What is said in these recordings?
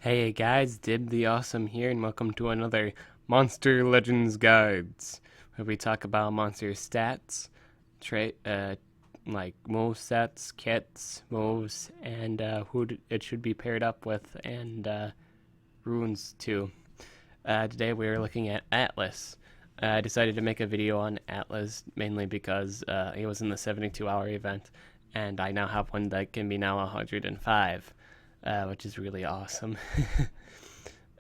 Hey guys, DibtheAwesome here, and welcome to another Monster Legends Guides, where we talk about monster stats, trait, like move sets, kits, moves, and it should be paired up with, and runes too. Today we are looking at Atlas. I decided to make a video on Atlas mainly because it was in the 72-hour event, and I now have one that can be now 105. Which is really awesome.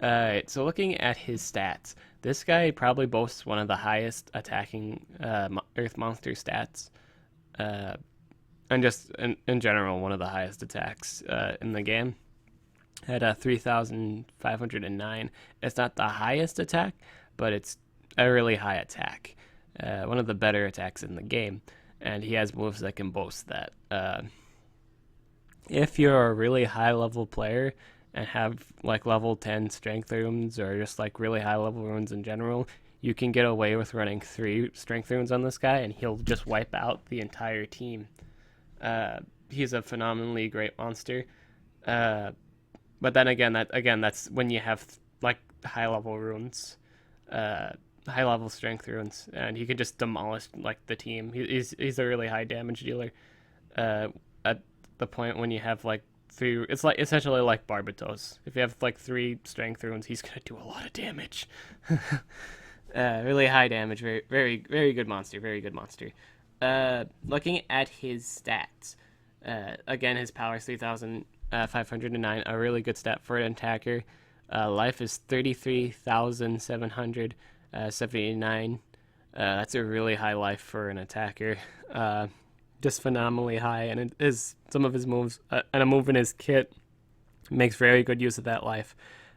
Alright, so looking at his stats, this guy probably boasts one of the highest attacking Earth monster stats, and just in general, one of the highest attacks in the game. At 3,509. It's not the highest attack, but it's a really high attack. One of the better attacks in the game, and he has moves that can boast that. If you're a really high level player and have like level 10 strength runes or just like really high level runes in general, you can get away with running 3 strength runes on this guy and he'll just wipe out the entire team. He's a phenomenally great monster. But then again, that's when you have like high level runes, high level strength runes, and he can just demolish like the team. He's a really high damage dealer. At the point when you have like 3, it's like essentially like Barbatos. If you have like 3 strength runes, he's gonna do a lot of damage. Really high damage. Very, very, very good monster. Very good monster. Looking at his stats, again, his power is 3,509. A really good stat for an attacker. Life is 33,779. That's a really high life for an attacker. Just phenomenally high, and it is some of his moves and a move in his kit makes very good use of that life.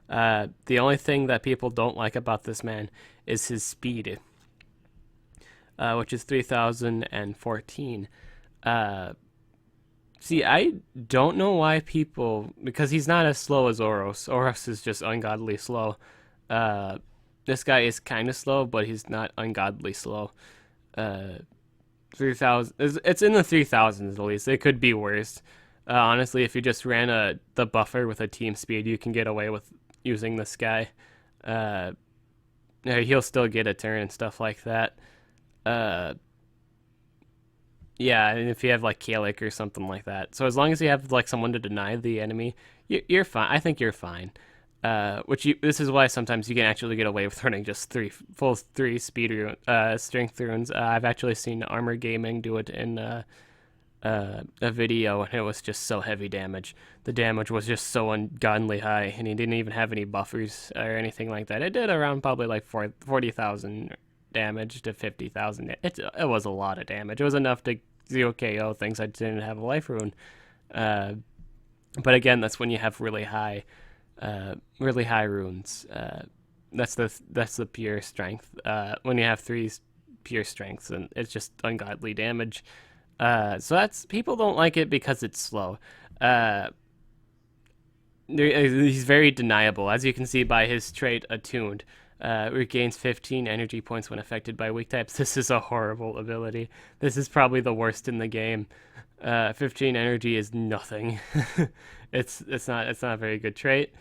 The only thing that people don't like about this man is his speed, which is 3,014. See, I don't know why people, because he's not as slow as Oros. Oros is just ungodly slow. This guy is kind of slow, but he's not ungodly slow. 3,000. It's in the 3,000s at least. It could be worse. Honestly, if you just ran the buffer with a team speed, you can get away with using this guy. He'll still get a turn and stuff like that. Yeah, and if you have like Calliech or something like that. So as long as you have like someone to deny the enemy, you're fine. I think you're fine. This is why sometimes you can actually get away with running just 3 speed strength runes. I've actually seen Armor Gaming do it in a video, and it was just so heavy damage. The damage was just so ungodly high, and he didn't even have any buffers or anything like that. It did around probably like 40,000 damage to 50,000. It was a lot of damage. It was enough to 0 KO things I didn't have a life rune. But again, that's when you have really high runes. That's the pure strength. When you have 3 pure strengths, and it's just ungodly damage. So that's, people don't like it because it's slow. He's very deniable, as you can see by his trait Attuned. Regains 15 energy points when affected by weak types. This is a horrible ability. This is probably the worst in the game. 15 energy is nothing. It's not a very good trait.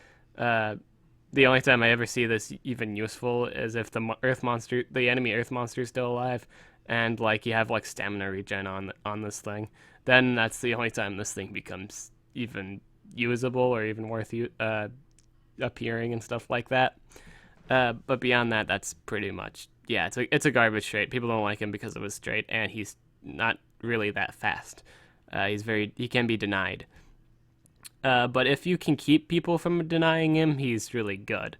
The only time I ever see this even useful is if the enemy Earth monster is still alive, and like you have like stamina regen on this thing. Then that's the only time this thing becomes even usable or even worth appearing and stuff like that. But beyond that, that's pretty much, yeah. It's a garbage trait. People don't like him because of his trait, and he's not really that fast. He can be denied. But if you can keep people from denying him, he's really good.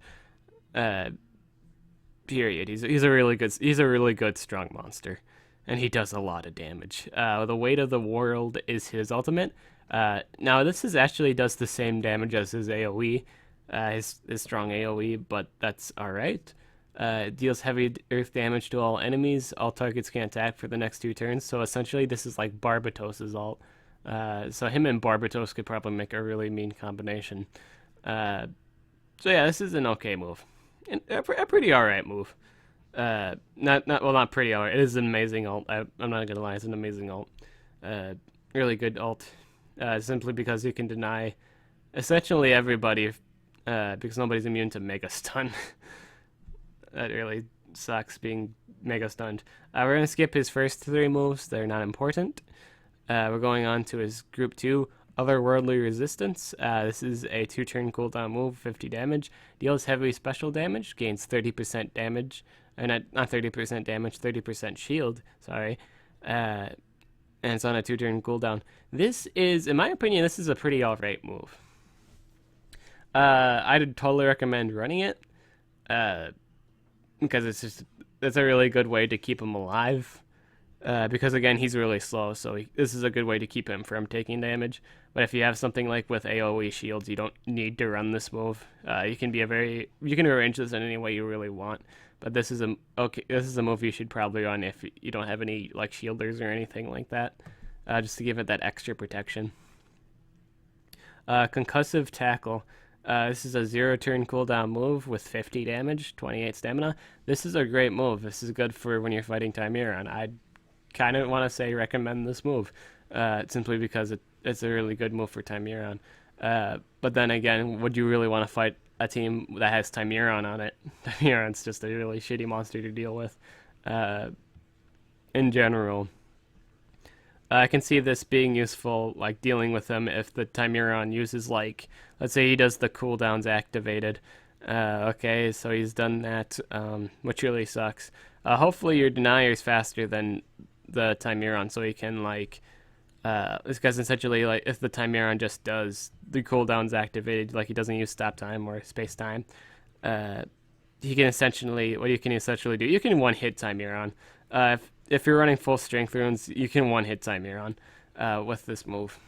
Period. He's a really good strong monster, and he does a lot of damage. The weight of the world is his ultimate. Now this actually does the same damage as his AOE, his strong AOE, but that's all right. It deals heavy earth damage to all enemies. All targets can attack for the next 2 turns. So essentially, this is like Barbatos' ult. So him and Barbatos could probably make a really mean combination. So yeah, this is an okay move, a pretty alright move. Not pretty alright. It is an amazing ult. I'm not gonna lie, it's an amazing ult. Really good ult. Simply because you can deny essentially everybody because nobody's immune to Mega Stun. That really sucks, being Mega Stunned. We're going to skip his first 3 moves. They're not important. We're going on to his Group 2, Otherworldly Resistance. This is a 2-turn cooldown move, 50 damage. Deals heavy special damage, gains 30% damage. Not 30% damage, 30% shield, sorry. And it's on a 2-turn cooldown. This is, in my opinion, this is a pretty alright move. I'd totally recommend running it. Because it's a really good way to keep him alive. Because again, he's really slow, so this is a good way to keep him from taking damage. But if you have something like with AoE shields, you don't need to run this move. You can arrange this in any way you really want. But this is a move you should probably run if you don't have any like shielders or anything like that, just to give it that extra protection. Concussive Tackle. This is a 0-turn cooldown move with 50 damage, 28 stamina. This is a great move. This is good for when you're fighting Timerion. I kind of want to say recommend this move, simply because it's a really good move for Timerion. But then again, would you really want to fight a team that has Timerion on it? Timerion's just a really shitty monster to deal with, in general. I can see this being useful, like dealing with him if the Timerion uses, like, let's say he does the cooldowns activated. Okay, so he's done that, which really sucks. Hopefully your denier is faster than the Timerion, so he can, like, because essentially, like, if the Timerion just does the cooldowns activated, like he doesn't use stop time or space time, you can essentially do, you can one-hit Timerion. If you're running full strength runes, you can one-hit Timerion with this move.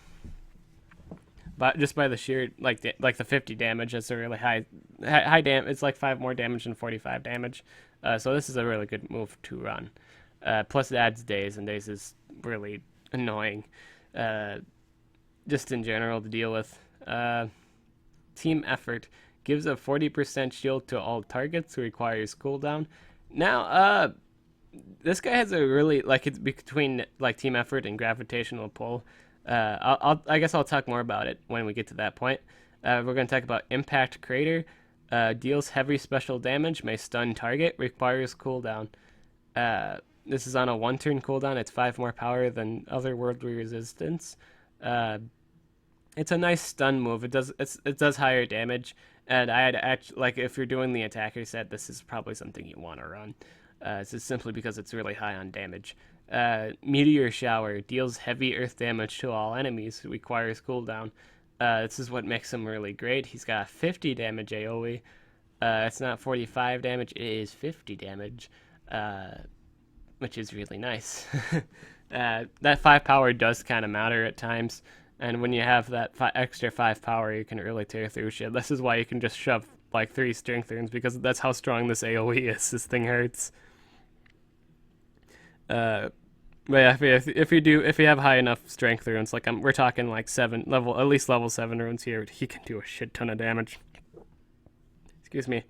But just by the sheer, like the 50 damage, it's a really high damage. It's like 5 more damage than 45 damage. So this is a really good move to run. Plus it adds days, and days is really annoying, just in general to deal with. Team Effort gives a 40% shield to all targets, requires cooldown. Now, this guy has a really, like, it's between like Team Effort and Gravitational Pull. I guess I'll talk more about it when we get to that point. We're going to talk about Impact Crater. Deals heavy special damage, may stun target, requires cooldown. This is on a 1-turn cooldown. It's 5 more power than Otherworldly Resistance. It's a nice stun move. It does higher damage, and like, if you're doing the attacker set, this is probably something you want to run. It's just simply because it's really high on damage. Meteor Shower deals heavy earth damage to all enemies, requires cooldown. This is what makes him really great. He's got 50 damage AoE. It's not 45 damage, it is 50 damage, which is really nice. That 5 power does kind of matter at times, and when you have that extra 5 power, you can really tear through shit. This is why you can just shove like 3 strength runes, because that's how strong this AoE is. This thing hurts. But yeah, if you have high enough strength runes, like we're talking like at least level 7 runes here, he can do a shit ton of damage. Excuse me.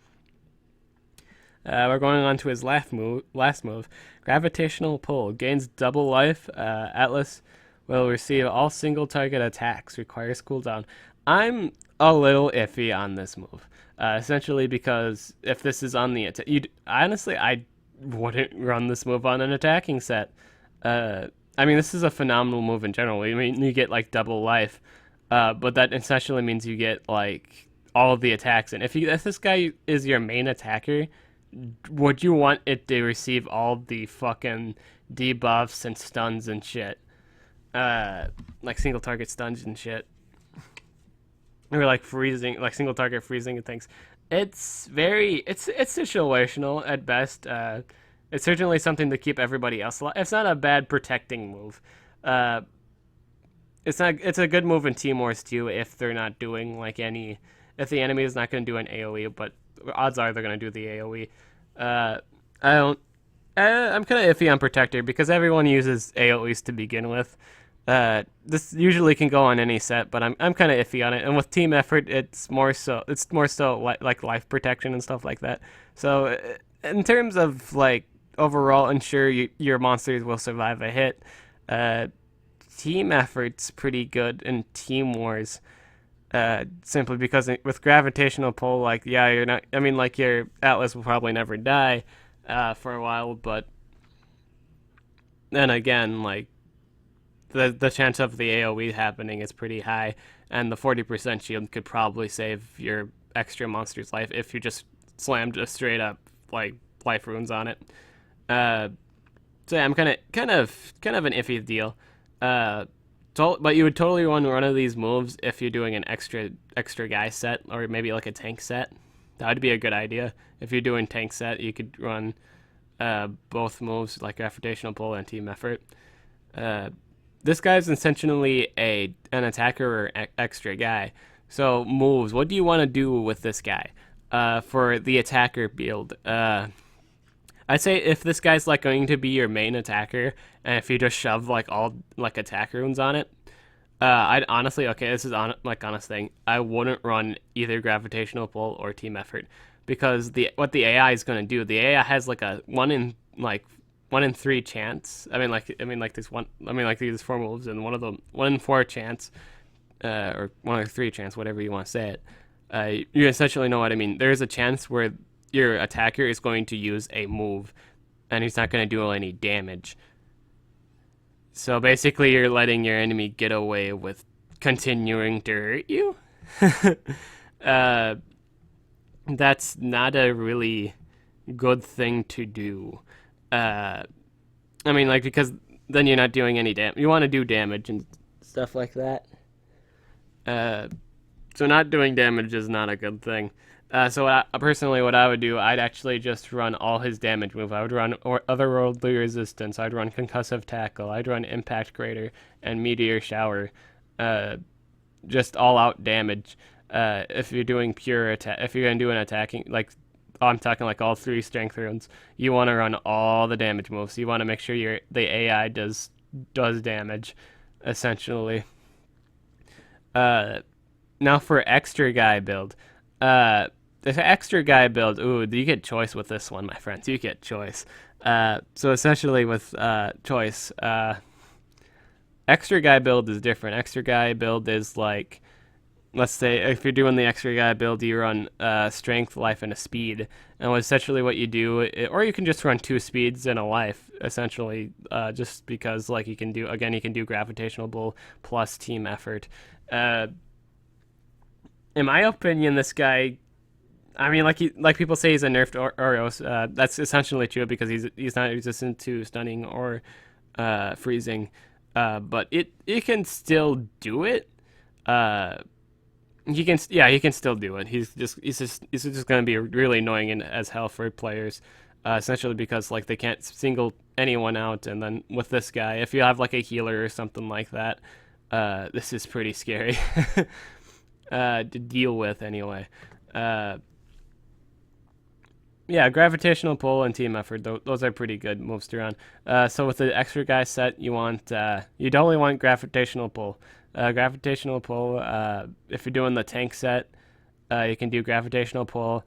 We're going on to his last move. Gravitational Pull gains double life. Atlas will receive all single target attacks. Requires cooldown. I'm a little iffy on this move. Essentially because if this is on the attack, honestly, I wouldn't run this move on an attacking set. I mean, this is a phenomenal move in general. I mean, you get like double life, but that essentially means you get like all of the attacks. And if this guy is your main attacker, would you want it to receive all the fucking debuffs and stuns and shit? Like single target stuns and shit. Or like freezing, like single target freezing and things. It's situational at best. It's certainly something to keep everybody else alive. It's not a bad protecting move. It's a good move in Team Wars too if they're not doing like if the enemy is not going to do an AoE, but odds are they're going to do the AoE. I'm kind of iffy on Protector because everyone uses AoEs to begin with. This usually can go on any set, but I'm kind of iffy on it. And with Team Effort, it's more so like life protection and stuff like that. So in terms of like overall ensure your monsters will survive a hit, Team Effort's pretty good in Team Wars. simply because with gravitational pull, like, yeah, you're not. I mean, like, your Atlas will probably never die for a while, but then again, like, the chance of the AoE happening is pretty high, and the 40% shield could probably save your extra monster's life if you just slammed a straight up like life runes on it. Uh, so yeah, I'm kind of an iffy deal. Uh, but you would totally run one of these moves if you're doing an extra guy set, or maybe like a tank set. That would be a good idea. If you're doing tank set, you could run both moves, like gravitational pull and team effort. This guy's intentionally an attacker or extra guy. So moves. What do you want to do with this guy? For the attacker build, I'd say if this guy's like going to be your main attacker, and if you just shove like all like attack runes on it, I'd honestly, okay, this is honest thing. I wouldn't run either gravitational pull or team effort, because what the AI is going to do, the AI has like a 1 in 3 chance. These 4 moves, and one of them 1 in 4 chance, or 1 or 3 chance, whatever you want to say it. You essentially know what I mean. There's a chance where your attacker is going to use a move, and he's not going to do any damage. So basically, you're letting your enemy get away with continuing to hurt you. That's not a really good thing to do. Because then you're not doing any damage. You want to do damage and stuff like that. So not doing damage is not a good thing. What I would do, I'd actually just run all his damage move. I would run Otherworldly Resistance. I'd run Concussion Tackle. I'd run Impact Crater and Metero Shower. Just all out damage. If you're doing pure attack, if you're gonna do an attacking, like, I'm talking like all 3 strength runes, you want to run all the damage moves. You want to make sure the AI does damage, essentially. Now for extra guy build. The extra guy build, ooh, you get choice with this one, my friends. You get choice. So essentially with choice, extra guy build is different. Extra guy build is like, let's say if you're doing the extra guy build, you run strength, life, and a speed. And essentially what you do, or you can just run 2 speeds and a life, essentially, just because like you can do gravitational pull plus team effort. In my opinion, this guy, I mean, like people say he's a nerfed Oros. That's essentially true because he's not resistant to stunning or freezing. But it can still do it. He can still do it. He's just gonna be really annoying as hell for players. Essentially because like they can't single anyone out, and then with this guy, if you have like a healer or something like that, this is pretty scary to deal with anyway. Yeah, gravitational pull and team effort, those are pretty good moves to run. So with the extra guy set, you definitely want gravitational pull. Gravitational pull, if you're doing the tank set, you can do gravitational pull,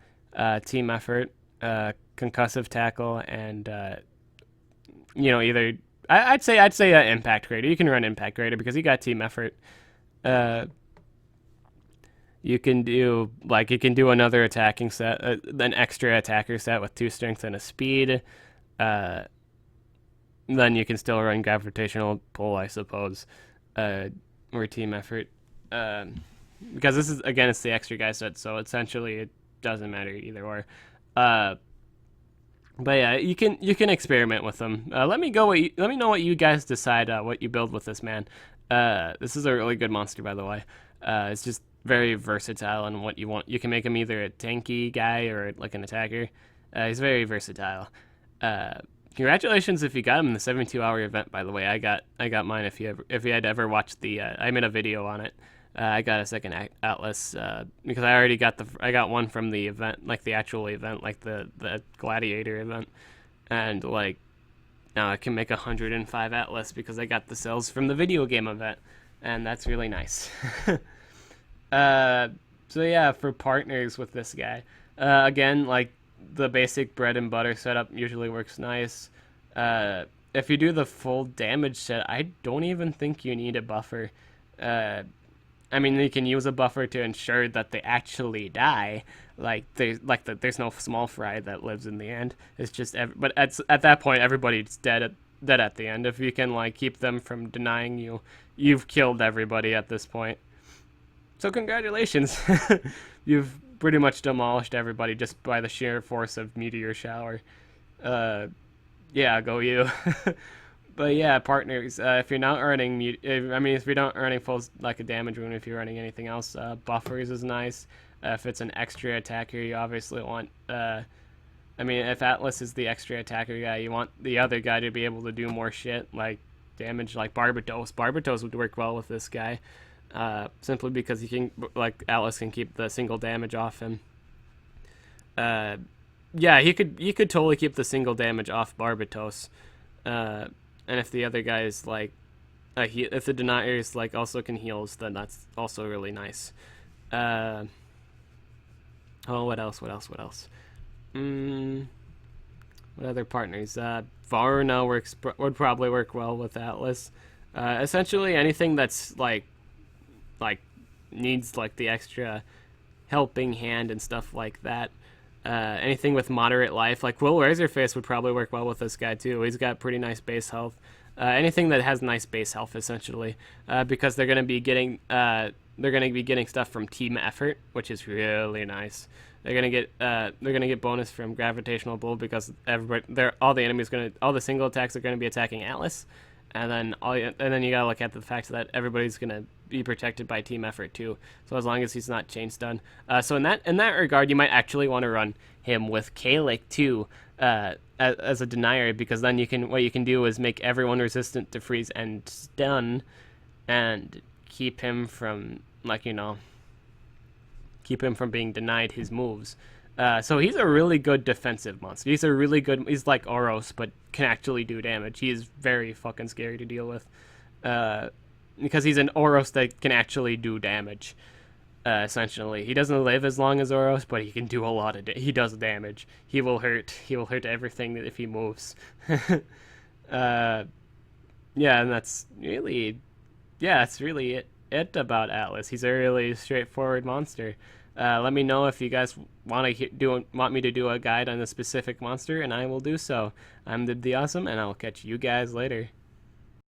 team effort, concussive tackle, and either I'd say impact crater. You can run impact crater because you got team effort. You can do another attacking set, an extra attacker set with 2 strength and a speed. Then you can still run gravitational pull, I suppose, or team effort. Because this is, again, it's the extra guy set, so essentially it doesn't matter either or. But yeah, you can experiment with them. Let me know what you guys decide what you build with this man. This is a really good monster, by the way. It's just very versatile in what you want. You can make him either a tanky guy or like an attacker. He's very versatile. Congratulations if you got him in the 72-hour event, by the way. I got mine if you had ever watched the I made a video on it. I got a second Atlas because I got one from the event, like the actual event, like the Gladiator event, and like now I can make 105 Atlas because I got the cells from the video game event, and that's really nice. So yeah, for partners with this guy, again, like the basic bread and butter setup usually works nice. If you do the full damage set, I don't even think you need a buffer. I mean, you can use a buffer to ensure that they actually die. There's no small fry that lives in the end. It's just but at that point everybody's dead at the end. If you can like keep them from denying you, you've killed everybody at this point. So congratulations, you've pretty much demolished everybody just by the sheer force of Metero Shower. Yeah, go you. But yeah, partners, if you're not earning, if you're not earning full like a damage rune, if you're earning anything else, buffers is nice. If it's an extra attacker, you obviously want, if Atlas is the extra attacker guy, you want the other guy to be able to do more shit, like damage, like Barbatos. Barbatos would work well with this guy, simply because he can, like, Atlas can keep the single damage off him. Yeah, he could totally keep the single damage off Barbatos. And if the other guy is like, if the denier is like also can heals, then that's also really nice. Oh, what else? What other partners? Varna would probably work well with Atlas. Essentially anything that's like needs like the extra helping hand and stuff like that. Anything with moderate life, like Will Razorface would probably work well with this guy too. He's got pretty nice base health. Anything that has nice base health, essentially, because they're gonna be getting stuff from team effort, which is really nice. They're gonna get bonus from gravitational bull because all the single attacks are gonna be attacking Atlas, and then you gotta look at the fact that everybody's gonna be protected by team effort too. So as long as he's not chain stun, so in that regard, you might actually want to run him with Calliech too, as a denier, because then what you can do is make everyone resistant to freeze and stun, and keep him from being denied his moves. So he's a really good defensive monster. He's like Oros, but can actually do damage. He is very fucking scary to deal with. Because he's an Oros that can actually do damage. Essentially, he doesn't live as long as Oros, but he can do a lot of he does damage. He will hurt everything if he moves. Yeah, and that's really it about Atlas. He's a really straightforward monster. Let me know if you guys want me to do a guide on a specific monster, and I will do so. I'm DibtheAwesome, and I'll catch you guys later.